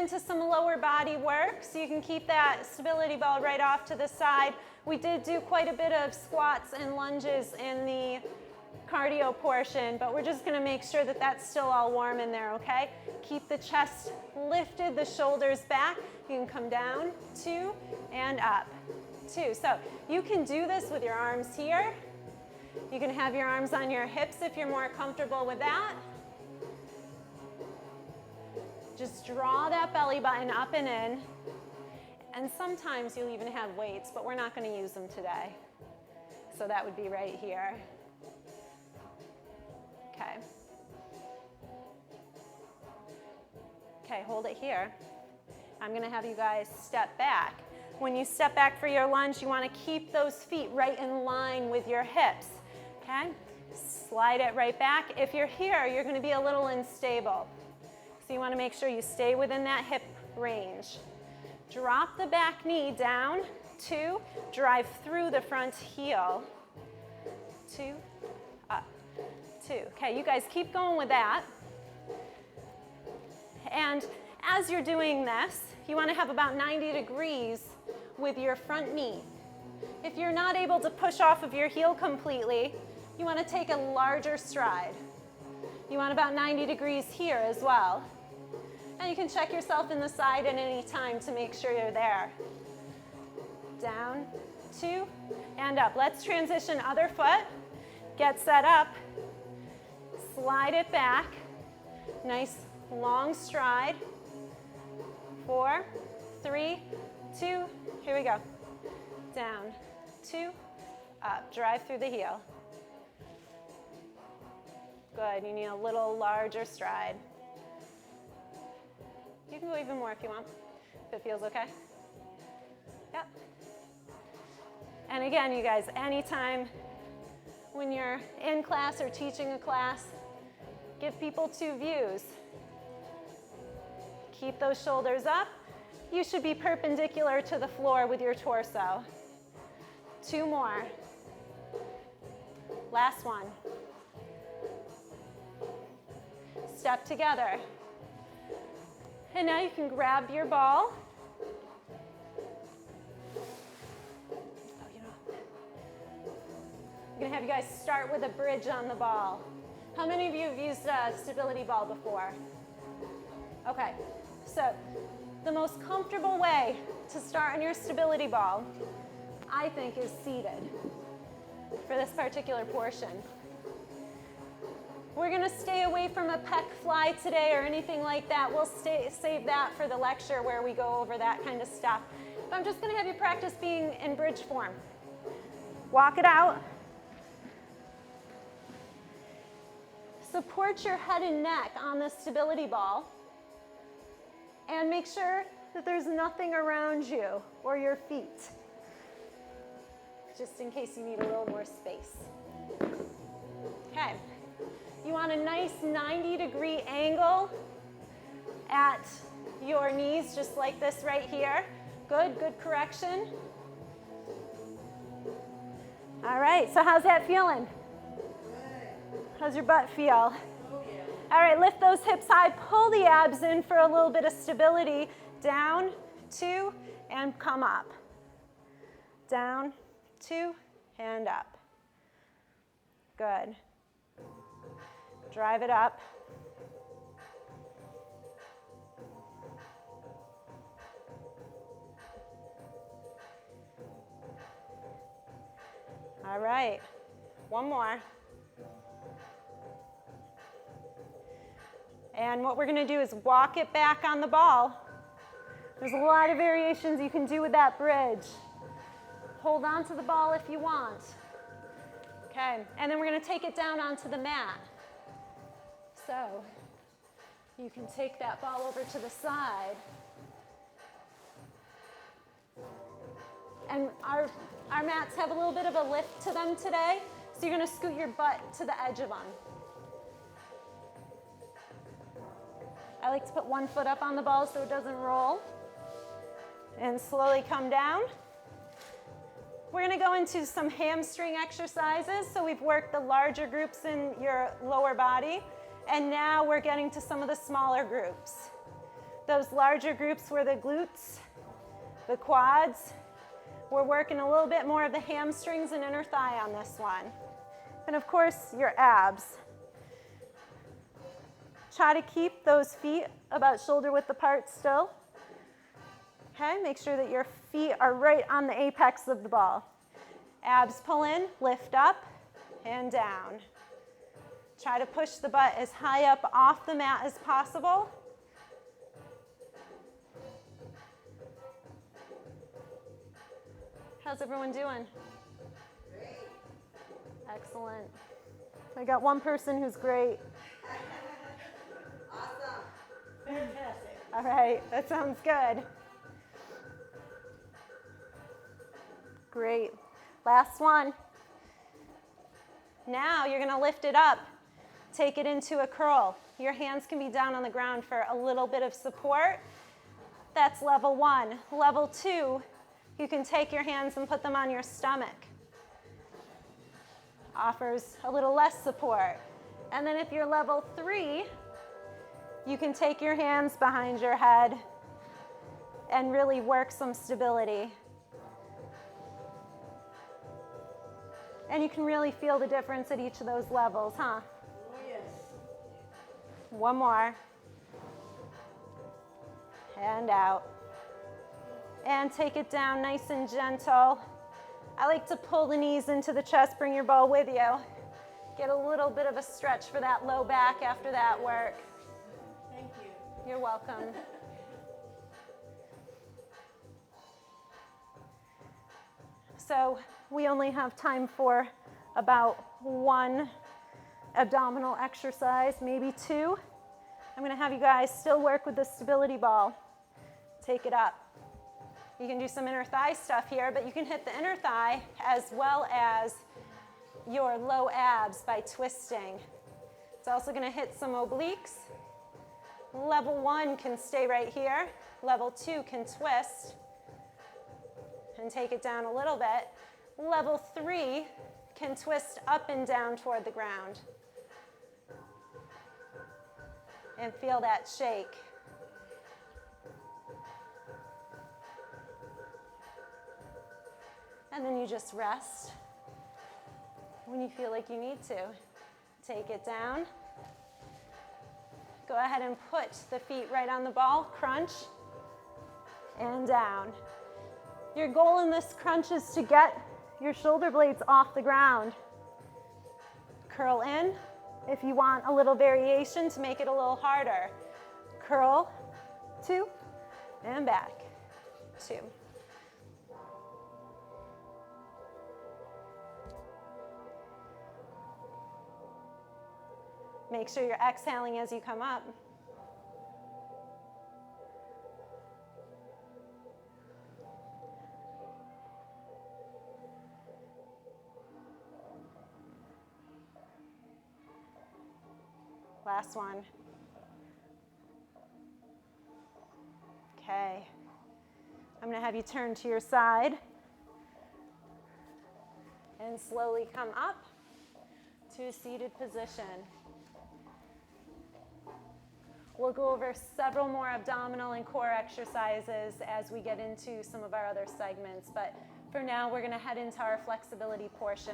into some lower body work, so you can keep that stability ball right off to the side. We did do quite a bit of squats and lunges in the cardio portion, but we're just going to make sure that that's still all warm in there, okay? Keep the chest lifted, the shoulders back. You can come down, 2, and up, 2. So you can do this with your arms here. You can have your arms on your hips if you're more comfortable with that. Just draw that belly button up and in. And sometimes you'll even have weights, but we're not going to use them today. So that would be right here. Okay. Okay, hold it here. I'm going to have you guys step back. When you step back for your lunge, you want to keep those feet right in line with your hips. Okay? Slide it right back. If you're here, you're going to be a little unstable. So you want to make sure you stay within that hip range. Drop the back knee down, 2, drive through the front heel, 2, up, 2. Okay, you guys keep going with that. And as you're doing this, you want to have about 90 degrees with your front knee. If you're not able to push off of your heel completely, you want to take a larger stride. You want about 90 degrees here as well. And you can check yourself in the side at any time to make sure you're there. Down, 2, and up. Let's transition other foot. Get set up. Slide it back. Nice long stride. 4, 3, 2, here we go. Down, 2, up. Drive through the heel. Good, you need a little larger stride. You can go even more if you want, if it feels okay. Yep. And again, you guys, anytime when you're in class or teaching a class, give people 2 views. Keep those shoulders up. You should be perpendicular to the floor with your torso. 2 more. Last one. Step together. And now you can grab your ball. I'm going to have you guys start with a bridge on the ball. How many of you have used a stability ball before? Okay, so the most comfortable way to start on your stability ball, I think, is seated for this particular portion. We're going to stay away from a pec fly today or anything like that. We'll save that for the lecture where we go over that kind of stuff. But I'm just going to have you practice being in bridge form. Walk it out. Support your head and neck on the stability ball. And make sure that there's nothing around you or your feet, just in case you need a little more space. Okay. You want a nice 90-degree angle at your knees, just like this right here. Good, good correction. All right, so how's that feeling? How's your butt feel? All right, lift those hips high, pull the abs in for a little bit of stability. Down, 2, and come up. Down, 2, and up. Good. Drive it up. All right, one more. And what we're going to do is walk it back on the ball. There's a lot of variations you can do with that bridge. Hold on to the ball if you want. Okay, and then we're going to take it down onto the mat. So you can take that ball over to the side. And our mats have a little bit of a lift to them today, so you're going to scoot your butt to the edge of them. I like to put one foot up on the ball so it doesn't roll. And slowly come down. We're going to go into some hamstring exercises. So we've worked the larger groups in your lower body. And now we're getting to some of the smaller groups. Those larger groups were the glutes, the quads. We're working a little bit more of the hamstrings and inner thigh on this one. And of course, your abs. Try to keep those feet about shoulder width apart still. Okay, make sure that your feet are right on the apex of the ball. Abs pull in, lift up, and down. Try to push the butt as high up off the mat as possible. How's everyone doing? Great. Excellent. I got one person who's great. Awesome. Fantastic. All right, that sounds good. Great. Last one. Now you're going to lift it up. Take it into a curl. Your hands can be down on the ground for a little bit of support. That's level 1. Level 2, you can take your hands and put them on your stomach. Offers a little less support. And then if you're level 3, you can take your hands behind your head and really work some stability. And you can really feel the difference at each of those levels, huh? Oh, yes. One more. And out. And take it down nice and gentle. I like to pull the knees into the chest, bring your ball with you. Get a little bit of a stretch for that low back after that work. Thank you. You're welcome. So we only have time for about one abdominal exercise, maybe two. I'm going to have you guys still work with the stability ball. Take it up. You can do some inner thigh stuff here, but you can hit the inner thigh as well as your low abs by twisting. It's also going to hit some obliques. Level 1 can stay right here. Level 2 can twist and take it down a little bit. Level 3 can twist up and down toward the ground. And feel that shake. And then you just rest when you feel like you need to. Take it down. Go ahead and put the feet right on the ball, crunch, and down. Your goal in this crunch is to get your shoulder blades off the ground. Curl in if you want a little variation to make it a little harder. Curl, 2, and back, 2. Make sure you're exhaling as you come up. Last one. Okay. I'm going to have you turn to your side and slowly come up to a seated position. We'll go over several more abdominal and core exercises as we get into some of our other segments, but for now we're going to head into our flexibility portion.